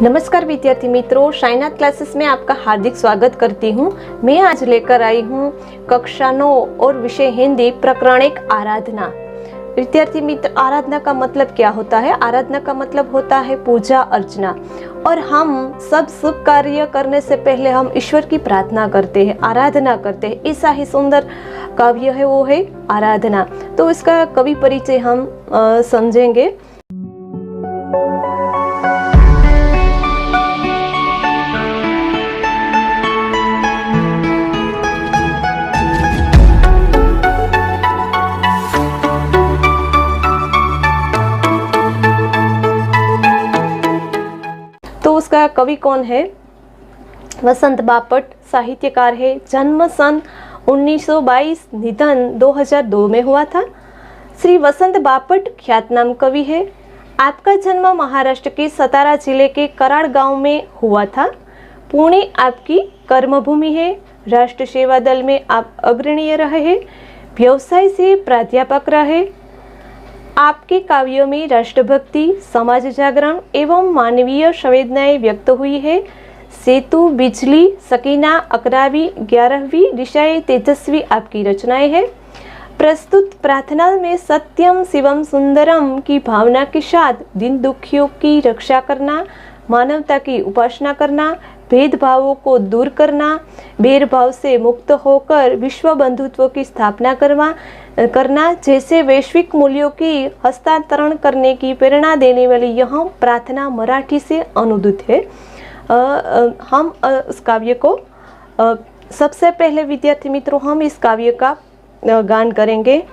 नमस्कार विद्यार्थी मित्रों, साईनाथ क्लासेस में आपका हार्दिक स्वागत करती हूँ। मैं आज लेकर आई हूँ कक्षा 9 और विषय हिंदी प्रकरण 1 आराधना। विद्यार्थी मित्र, आराधना का मतलब क्या होता है? आराधना का मतलब होता है पूजा अर्चना। और हम सब शुभ कार्य करने से पहले हम ईश्वर की प्रार्थना करते हैं, आराधना करते हैं। ऐसा ही सुंदर काव्य है, वो है आराधना। तो इसका कवि परिचय हम समझेंगे। तो उसका कवि कौन है? वसंत बापट साहित्यकार है। जन्म सन 1922, निधन 2002 में हुआ था। श्री वसंत बापट ख्यातनाम कवि है। आपका जन्म महाराष्ट्र के सतारा जिले के कराड़ गांव में हुआ था। पुणे आपकी कर्मभूमि है। राष्ट्र सेवा दल में आप अग्रणीय रहे हैं। व्यवसाय से प्राध्यापक रहे। आपके काव्यों में राष्ट्रभक्ति, समाज जागरण एवं मानवीय संवेदनाएं व्यक्त हुई है। सेतु, बिजली, सकीना, 11वीं 11वीं दिशाएं तेजस्वी आपकी रचनाएं हैं। प्रस्तुत प्रार्थना में सत्यम शिवम सुंदरम की भावना के साथ दीन दुखियों की रक्षा करना, मानवता की उपासना करना, भेदभावों को दूर करना, भेदभाव से मुक्त होकर विश्व बंधुत्व की स्थापना करना जैसे वैश्विक मूल्यों की हस्तांतरण करने की प्रेरणा देने वाली यह प्रार्थना मराठी से अनुदित है। हम इस काव्य को सबसे पहले विद्यार्थी मित्रों हम इस काव्य का गान करेंगे।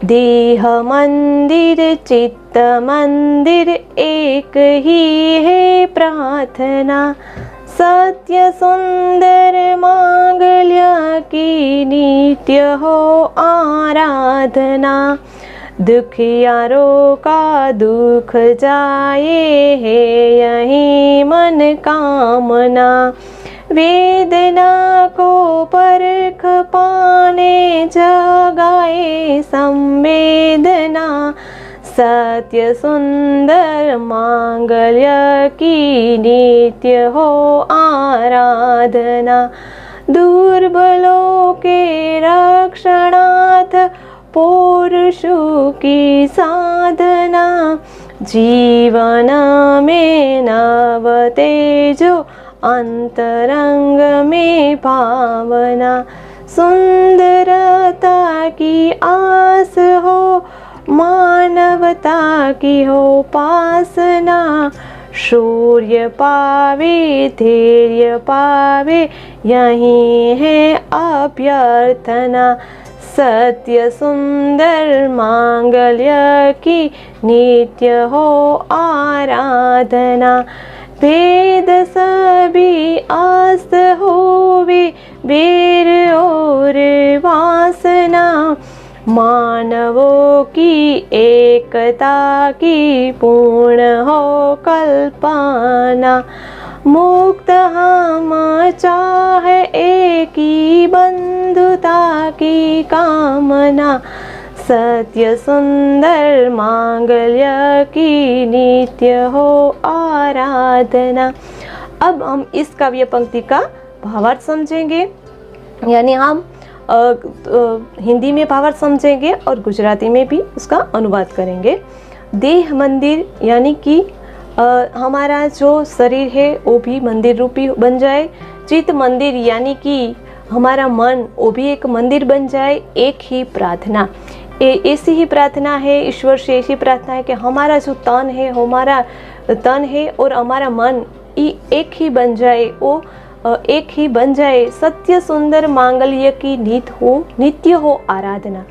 देह मंदिर चित्त मंदिर एक ही है प्रार्थना, सत्य सुंदर मांगल्य की नित्य हो आराधना। दुखियारों का दुख जाए है यही मन कामना, वेदना को परख पाने जगाए संवेदना। सत्य सुंदर मांगल्य की नित्य हो आराधना। दुर्बलों के रक्षणार्थ पौरुषों की साधना, जीवन में नव तेजो अंतरंग में भावना। सुंदरता की आस हो, मानवता की हो उपासना। शौर्य पावे, धैर्य पावे, यही है अभ्यर्थना। सत्य सुंदर मांगल्य की नित्य हो आराधना। भेद सभी अस्त होवे, बेर और वासना। मानवों की एकता की पूर्ण हो कल्पना। मुक्त हम चाहे एक ही बंधुता की कामना। सत्य सुंदर मांगल्य की नित्य हो आराधना। अब हम इस काव्य पंक्ति का भावार्थ समझेंगे, यानी हम हिंदी में भावार्थ समझेंगे और गुजराती में भी उसका अनुवाद करेंगे। देह मंदिर यानी कि हमारा जो शरीर है वो भी मंदिर रूपी बन जाए। चित्त मंदिर यानी कि हमारा मन वो भी एक मंदिर बन जाए। एक ही प्रार्थना, ऐसी ही प्रार्थना है ईश्वर से, ऐसी प्रार्थना है कि हमारा जो तन है और हमारा मन एक ही बन जाए, वो एक ही बन जाए। सत्य सुंदर मांगल्य की नित्य हो आराधना।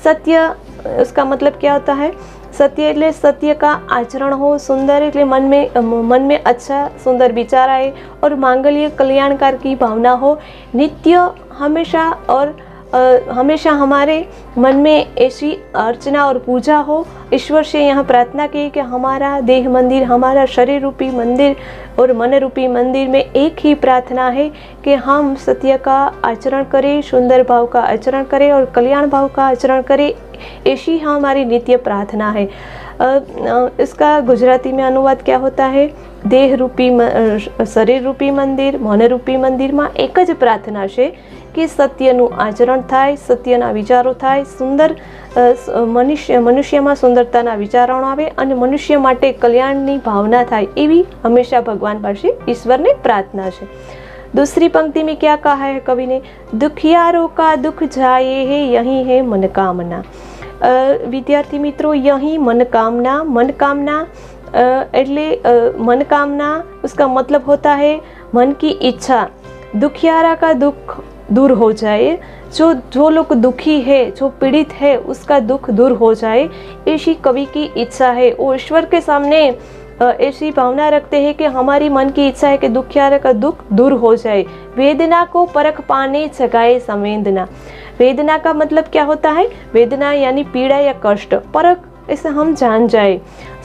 सत्य उसका मतलब क्या होता है? सत्य એટલે सत्य का आचरण हो, सुंदर એટલે मन में अच्छा सुंदर विचार आए और मांगल्य कल्याणकार की भावना हो। नित्य हमेशा हमारे मन में ऐसी अर्चना और पूजा हो। ईश्वर से यहाँ प्रार्थना की कि हमारा देह मंदिर, हमारा शरीर रूपी मंदिर और मन रूपी मंदिर में एक ही प्रार्थना है कि हम सत्य का आचरण करें, सुंदर भाव का आचरण करें और कल्याण भाव का आचरण करें। ऐसी हमारी नित्य प्रार्थना है। इसका गुजराती में अनुवाद क्या होता है? દેહ રૂપી શરીર રૂપી મંદિર, મન રૂપી મંદિરમાં એક જ પ્રાર્થના છે કે સત્યનું આચરણ થાય, સત્યના વિચારો થાય, સુંદર મનુષ્યમાં સુંદરતાના વિચારો આવે અને મનુષ્ય માટે કલ્યાણની ભાવના થાય, એવી હંમેશા ભગવાન પાસે ઈશ્વરને પ્રાર્થના છે। दूसरी पंक्ति में क्या कहा है कवि ने, दुखियारों का दुख जाए है यही है मनकामना। विद्यार्थी मित्रों, यही मनकामना, मनकामना એટલે मनकामना उसका मतलब होता है मन की इच्छा। दुखियारा का दुख दूर हो जाए, जो लोग दुखी है, जो पीड़ित है, उसका दुख दूर हो जाए, ऐसी कवि की इच्छा है। वो ईश्वर के सामने ऐसी भावना रखते हैं कि हमारी मन की इच्छा है कि दुखियारा का दुख दूर हो जाए। वेदना को परख पाने जगाए संवेदना। वेदना का मतलब क्या होता है? वेदना यानी पीड़ा या कष्ट। परख इसे हम जान जाए।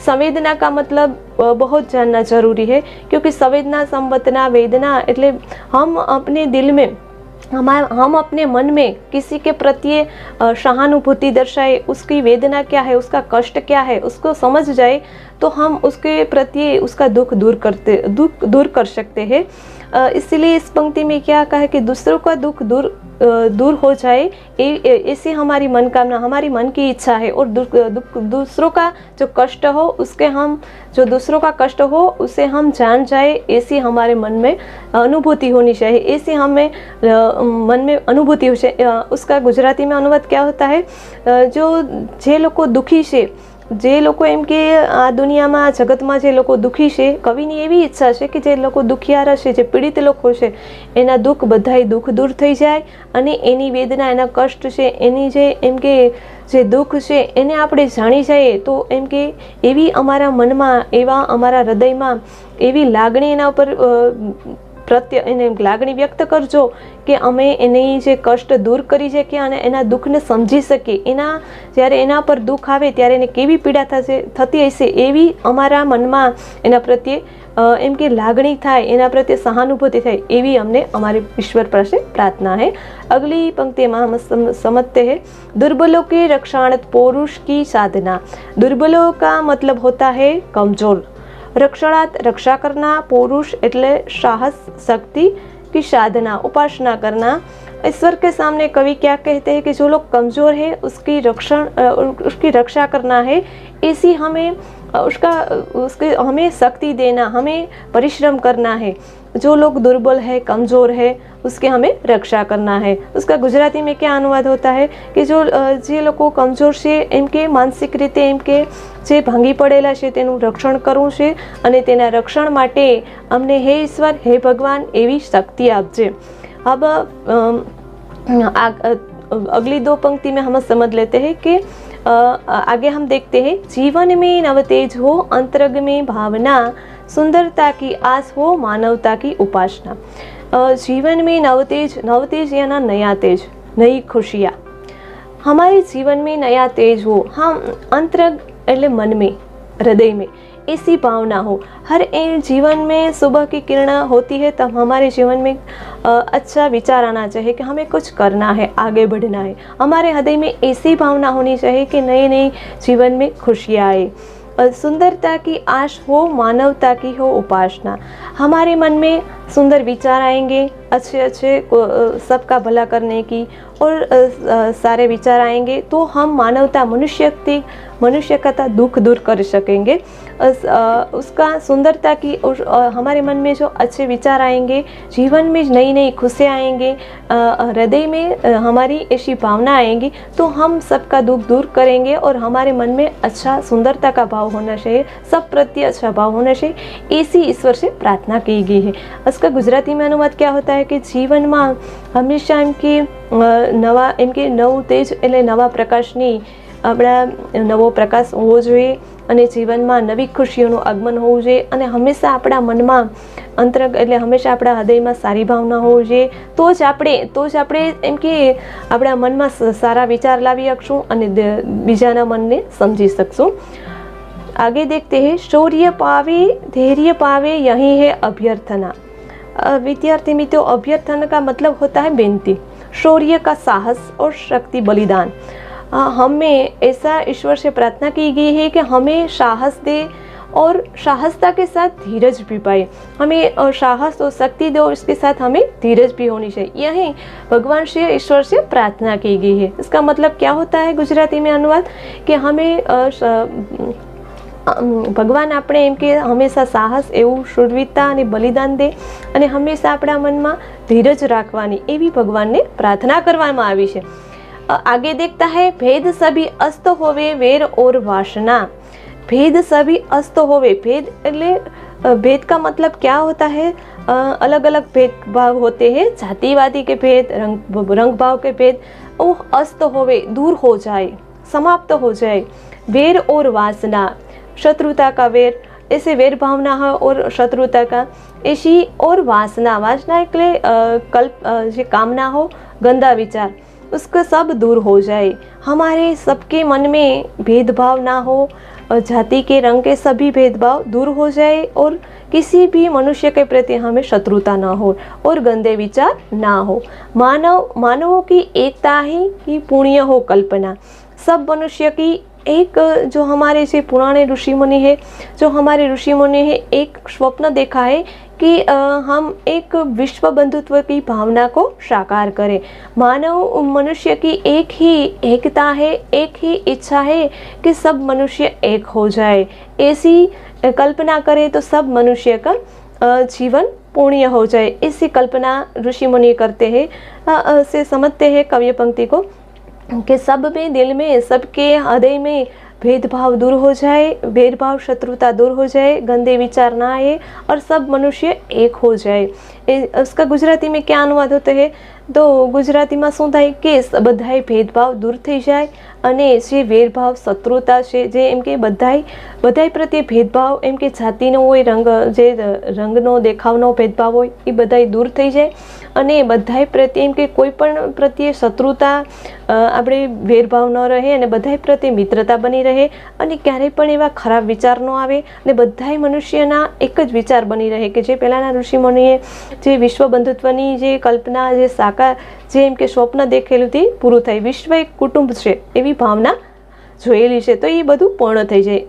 संवेदना का मतलब बहुत जानना जरूरी है, क्योंकि संवेदना संवतना वेदना એટલે हम अपने दिल में हम अपने मन में किसी के प्रति सहानुभूति दर्शाए, उसकी वेदना क्या है, उसका कष्ट क्या है, उसको समझ जाए तो हम उसके प्रति उसका दुख दूर कर सकते हैं। इसीलिए इस पंक्ति में क्या कहा है कि दूसरों का दुख दूर हो जाए, ऐसी हमारी मनकामना, हमारी मन की इच्छा है। और दूसरों का जो कष्ट हो उसके हम जो दूसरों का कष्ट हो उसे हम जान जाए, ऐसी हमारे मन में अनुभूति होनी चाहिए। ऐसी हमें मन में अनुभूति हो चाहिए। उसका गुजराती में अनुवाद क्या होता है, जे लोग दुखी છે, જે લોકો એમ કે આ દુનિયામાં જગતમાં જે લોકો દુઃખી છે, કવિની એવી ઈચ્છા છે કે જે લોકો દુખિયારા છે, જે પીડિત લોકો છે, એના દુઃખ બધાય દુઃખ દૂર થઈ જાય અને એની વેદના, એના કષ્ટ છે, એની જે એમ કે જે દુઃખ છે એને આપણે જાણી જઈએ તો એમ કે એવી અમારા મનમાં, એવા અમારા હૃદયમાં એવી લાગણી એના ઉપર પ્રત્યે એને લાગણી વ્યક્ત કરજો કે અમે એની જે કષ્ટ દૂર કરી શકીએ અને એના દુઃખને સમજી શકીએ। જ્યારે એના પર દુઃખ આવે ત્યારે એને કેવી પીડા થતી હશે, એવી અમારા મનમાં એના પ્રત્યે એમ કે લાગણી થાય, એના પ્રત્યે સહાનુભૂતિ થાય, એવી અમને हमारे ईश्वर पर से प्रार्थना है। अगली पंक्ति में हम समझते हैं, दुर्बलों के रक्षार्थ पुरुष की साधना। दुर्बलों का मतलब होता है कमजोर। रक्षणार्थ रक्षा करना, पुरुष એટલે साहस, शक्ति की साधना, उपासना करना। ईश्वर के सामने कवि क्या कहते हैं कि जो लोग कमज़ोर है उसकी रक्षा करना है, ऐसी हमें हमें शक्ति देना, हमें परिश्रम करना है। जो लोग दुर्बल है, कमज़ोर है, उसके हमें रक्षा करना है। उसका गुजराती में क्या अनुवाद होता है कि જે લોકો કમજોર છે, એમ કે માનસિક રીતે એમ કે જે ભાંગી પડેલા છે તેનું રક્ષણ કરવું છે અને તેના રક્ષણ માટે અમને હે ઈશ્વર, હે ભગવાન એવી શક્તિ આપજે। अब अगली दो पंक्ति में हम समझ लेते हैं कि आगे हम देखते हैं, जीवन में नवतेज हो, अंतरंग में भावना, सुंदरता की आस हो, मानवता की उपासना। जीवन में नवतेज याना नया तेज, नई खुशियाँ। हमारे जीवन में नया तेज हो, हम अंतरंग એટલે मन में, हृदय में ऐसी भावना हो। हर एक जीवन में सुबह की किरण होती है तब हमारे जीवन में अच्छा विचार आना चाहिए कि हमें कुछ करना है, आगे बढ़ना है। हमारे हृदय में ऐसी भावना होनी चाहिए कि नए नए जीवन में खुशियाँ आए। सुंदरता की आश हो, मानवता की हो उपासना। हमारे मन में सुंदर विचार आएंगे, अच्छे सबका भला करने की और सारे विचार आएंगे तो हम मानवता, मनुष्य का दुख दूर कर सकेंगे। उसका सुंदरता की हमारे मन में जो अच्छे विचार आएंगे, जीवन में नई नई खुशियाँ आएंगे, हृदय में हमारी ऐसी भावना आएंगी तो हम सबका दुख दूर करेंगे और हमारे मन में अच्छा सुंदरता का भाव होना चाहिए, सब प्रति अच्छा भाव होना चाहिए। ऐसी ईश्वर से प्रार्थना की गई है। इसका गुजराती में अनुवाद क्या होता है कि जीवन में हमेशा इनकी नवा इनके नव तेज એટલે નવા પ્રકાશની આપણા નવો પ્રકાશ હોવો જોઈએ અને જીવનમાં નવી ખુશીઓનું આગમન હોવું જોઈએ અને હંમેશા આપણા મનમાં અંતરંગ એટલે હંમેશા આપણા હૃદયમાં સારી ભાવના હોવી જોઈએ। તો જ આપણે એમ કે આપણા મનમાં સારા વિચાર લાવી શકશું અને બીજાના મનને સમજી શકશું। आगे देखते हैं, शौर्य पावे, धैर्य पावे, यही है अभ्यर्थना। विद्यार्थी मित्रों, अभ्यर्थना का मतलब होता है बेनती, शौर्य का साहस और शक्ति बलिदान। हमें ऐसा ईश्वर से प्रार्थना की गई है कि हमें साहस दे और साहसता के साथ धीरज भी पाए। हमें साहस और शक्ति दो, इसके साथ हमें धीरज भी होनी चाहिए। यही भगवान से, ईश्वर से प्रार्थना की गई है। इसका मतलब क्या होता है गुजराती में अनुवाद कि हमें ભગવાન આપણે એમ કે હંમેશા સાહસ, એવું શૂરવીરતા અને બલિદાન દે અને હંમેશા આપણા મનમાં ધીરજ રાખવાની એવી ભગવાનને પ્રાર્થના કરવામાં આવી છે। आगे देखता है, भेद सभी अस्त होवे वेर और वासना। भेद सभी अस्त होवे, भेद એટલે भेद का मतलब क्या होता है? अलग अलग भेदभाव होते हैं, जातिवादी के भेद, रंग भाव के भेद, वो अस्त होवे, दूर हो जाए, समाप्त हो जाए। वेर और वासना, शत्रुता का वेर, ऐसे वेर भावना है और शत्रुता का ऐसी, और वासना, वासना એટલે જે कामना हो, गंदा विचार, उसका सब दूर हो जाए। हमारे सबके मन में भेदभाव ना हो, जाति के, रंग के सभी भेदभाव दूर हो जाए और किसी भी मनुष्य के प्रति हमें शत्रुता ना हो और गंदे विचार ना हो। मानवों की एकता ही पुण्य हो कल्पना। सब मनुष्य की एक, जो हमारे से पुराने ऋषि मुनि है, जो हमारे ऋषि मुनि है, एक स्वप्न देखा है कि हम एक विश्व बंधुत्व की भावना को साकार करें। मानव मनुष्य की एक ही एकता है, एक ही इच्छा है कि सब मनुष्य एक हो जाए। ऐसी कल्पना करें तो सब मनुष्य का जीवन पुण्य हो जाए। ऐसी कल्पना ऋषि मुनि करते हैं, से समझते हैं कवि पंक्ति को कि सब में, दिल में, सबके हृदय में भेदभाव दूर हो जाए, भेदभाव शत्रुता दूर हो जाए, गंदे विचार ना आए और सब मनुष्य एक हो जाए। उसका गुजराती में क्या अनुवाद होता है? तो गुजराती में શું થાય કે બધાય ભેદભાવ દૂર થઈ જાય અને જે વેરભાવ, શત્રુતા છે, જે એમ કે બધાય પ્રત્યે ભેદભાવ, એમ કે જાતિનો હોય, જે રંગનો, દેખાવનો ભેદભાવ હોય, એ બધાય દૂર થઈ જાય અને બધાય પ્રત્યે એમ કે કોઈ પણ પ્રત્યે શત્રુતા, આપણે વેરભાવ ન રહે અને બધાય પ્રત્યે મિત્રતા બની રહે અને ક્યારેય પણ એવા ખરાબ વિચાર ન આવે અને બધાય મનુષ્યના એક જ વિચાર બની રહે કે જે પહેલાંના ઋષિમુનિએ જે વિશ્વ બંધુત્વની જે કલ્પના, જે જે એમ કે સ્વપ્ન દેખેલું તે પૂરું થાય, વિશ્વ એક કુટુંબ છે એવી ભાવના જોયેલી છે, તો એ બધું પૂર્ણ થઈ જાય।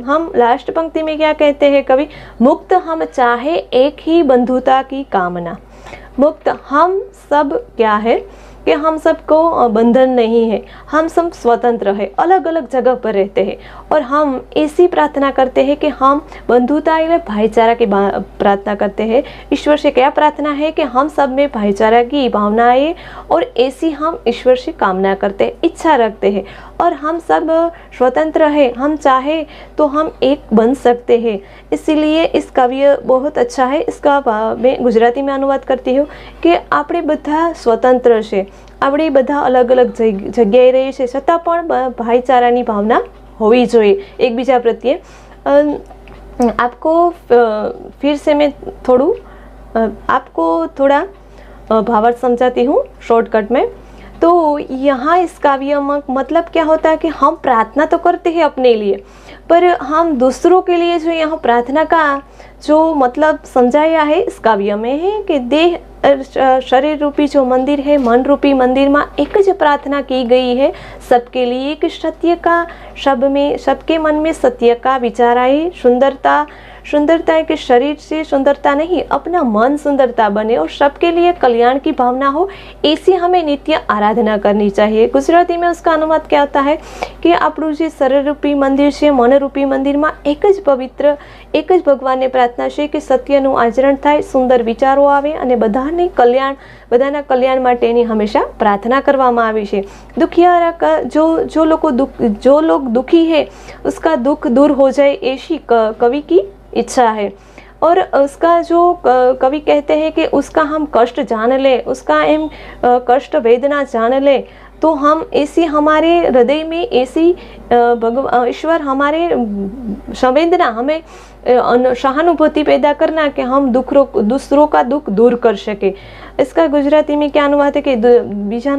हम लास्ट पंक्ति में क्या कहते हैं कवि? मुक्त हम चाहे एक ही बंधुता की कामना। मुक्त हम सब क्या है कि हम सबको बंधन नहीं है, हम सब स्वतंत्र है, अलग अलग जगह पर रहते हैं और हम ऐसी प्रार्थना करते हैं कि हम बंधुता या भाईचारा की प्रार्थना करते हैं। ईश्वर से क्या प्रार्थना है कि हम सब में भाईचारा की भावना आए और ऐसी हम ईश्वर से कामना करते हैं, इच्छा रखते हैं और हम सब स्वतंत्र है, हम चाहे तो हम एक बन सकते हैं। इसीलिए इस काव्य बहुत अच्छा है। इसका मैं गुजराती में अनुवाद करती हूँ कि આપણે બધા स्वतंत्र છે, આપણે બધા अलग अलग જગ્યાએ રહીએ છીએ, છતાં પણ ભાઈચારાની ભાવના હોવી જોઈએ એકબીજા પ્રત્યે। आपको फिर से मैं आपको थोड़ा भावार्थ समझाती हूँ शॉर्टकट में। तो यहाँ इस काव्य में मतलब क्या होता है कि हम प्रार्थना तो करते हैं अपने लिए, पर हम दूसरों के लिए जो यहाँ प्रार्थना का जो मतलब समझाया है इस काव्य में है कि देह, शरीर रूपी जो मंदिर है, मन रूपी मंदिर में एक ज प्रार्थना की गई है सबके लिए कि सत्य का, सबके मन में सत्य का विचार आए, सुंदरता है कि शरीर से सुंदरता नहीं, अपना मन सुंदरता बने और सबके लिए कल्याण की भावना हो, ऐसी हमें नित्य आराधना करनी चाहिए। गुजराती में उसका अनुवाद क्या होता है कि આપણું જે શરીર રૂપી મંદિર છે, મન રૂપી મંદિરમાં એક જ પવિત્ર, એક જ ભગવાનને પ્રાર્થના છે કે સત્યનું આચરણ થાય, સુંદર વિચારો આવે અને બધાના કલ્યાણ માટેની હંમેશા પ્રાર્થના કરવામાં આવી છે। दुखियारा का जो लोग दुखी है उसका दुख दूर हो जाए, ऐसी कवि की इच्छा है। और उसका जो कवि कहते हैं कि उसका हम कष्ट जान ले, उसका हम कष्ट वेदना जान ले, तो हम ऐसी हमारे हृदय में ऐसी ईश्वर हमारे संवेदना, हमें सहानुभूति पैदा करना कि हम दूसरों का दुख दूर कर सके। इसका गुजराती में क्या अनुवाद है कि बीजा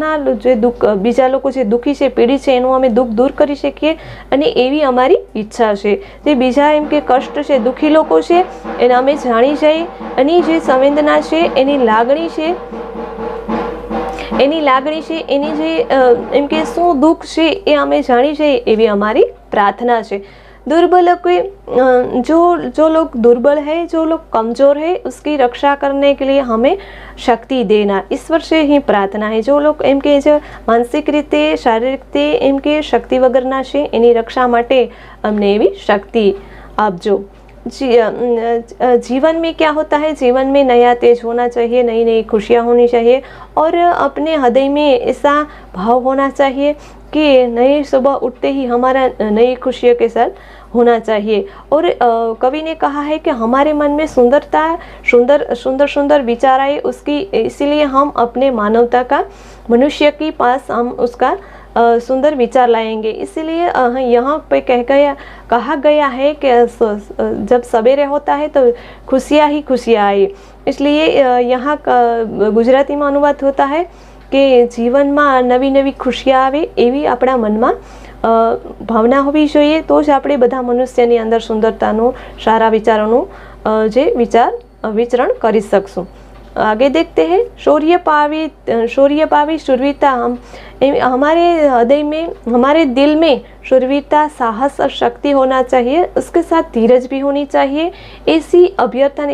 लोग जो दुखी है, पीड़ित है, एनु अमे दुख दूर करी सकीए अने एवी अमारी इच्छा है। जे बीजा एम के कष्ट है, दुखी लोग है, एने अमे जाणी जाए अने जे संवेदना है, एनी लागणी है, एनी जे एम के शुं दुख है ए अमे जाणी जाए, एवी अमारी प्रार्थना है। दुर्बलों के जो लोग दुर्बल है, जो लोग कमज़ोर है, उसकी रक्षा करने के लिए हमें शक्ति देना, ईश्वर से ही प्रार्थना है। जो लोग एम के जो मानसिक रीते शारीरिक रीते एम के शक्ति वगરના છે એની રક્ષા માટે અમને એવી શક્તિ આપજો। जीवन में क्या होता है, जीवन में नया तेज होना चाहिए, नई नई खुशियाँ होनी चाहिए और अपने हृदय में ऐसा भाव होना चाहिए कि नई सुबह उठते ही हमारा नई खुशियों के साथ होना चाहिए। और कवि ने कहा है कि हमारे मन में सुंदरता सुंदर विचार आए उसकी, इसीलिए हम अपने मानवता का मनुष्य के पास हम उसका सुंदर विचार लाएंगे। इसीलिए यहाँ पे कहा गया है कि जब सवेरे होता है तो खुशियाँ ही खुशियाँ आए। इसलिए यहाँ का गुजराती में अनुवाद होता है कि जीवन में नवी नवी खुशियाँ आवे एवी अपना मन में भावना होवी जोईए, तो ज आपणे बधा मनुष्यनी अंदर सुंदरतानो सारा विचारों जे विचार विचरण करी सकशुं। आगे देखते हैं, शौर्य पावी शूरवीरता। हमारे हृदय में, हमारे दिल में शूरवीरता, साहस और शक्ति होना चाहिए, उसके साथ धीरज भी होनी चाहिए। ऐसी अभ्यर्थना,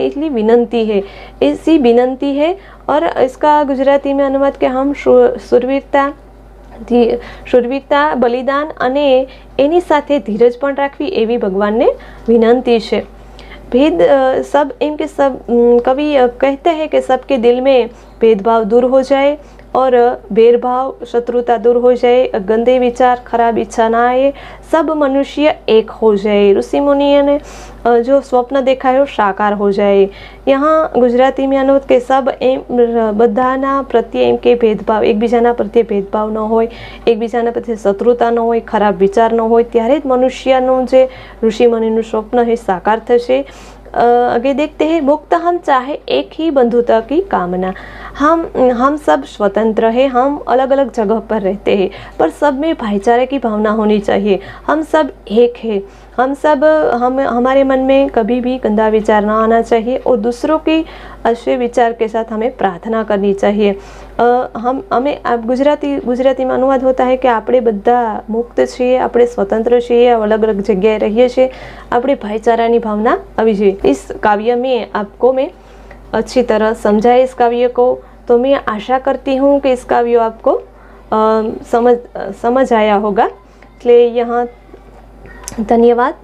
ऐसी विनंती है। और इसका गुजराती में अनुवाद के हम शूरवीरता, बलिदान अने एनी साथे धीरज पण राखवी एवी भगवान ने विनंती है। भेद सब इनके सब कवि कहते हैं कि सबके दिल में भेदभाव दूर हो जाए और भेदभाव शत्रुता दूर हो जाए, गंदे विचार खराब इच्छा ना आए, सब मनुष्य एक हो जाए, ऋषि मुनियों ने जो स्वप्न देखा है वो साकार हो जाए। यहाँ गुजराती में अनुवाद के सब एम बधाना प्रत्ये एम के भेदभाव, एकबीजाना प्रत्ये भेदभाव न होय, एकबीजाना प्रत्ये शत्रुता न होय, खराब विचार न होय, त्यारे ज मनुष्यનું જે ऋषि मुनिનું स्वप्न है साकार થશે। आगे देखते हैं, मुक्त हम चाहे एक ही बंधुता की कामना। हम सब स्वतंत्र हैं, हम अलग अलग जगह पर रहते हैं, पर सब में भाईचारे की भावना होनी चाहिए। हम सब एक हैं, हमारे मन में कभी भी गंदा विचार ना आना चाहिए और दूसरों के अच्छे विचार के साथ हमें प्रार्थना करनी चाहिए। हमें गुजराती में अनुवाद होता है कि આપણે બધા મુક્ત છીએ, આપણે स्वतंत्र છીએ, अलग अलग जगह रहिए છીએ, આપણે भाईचारानी भावना आवी જોઈએ। इस काव्य में आपको मैं अच्छी तरह समझाए इस काव्य को, तो मैं आशा करती हूँ कि इस काव्य आपको समझ आया होगा। इसलिए यहाँ धन्यवाद।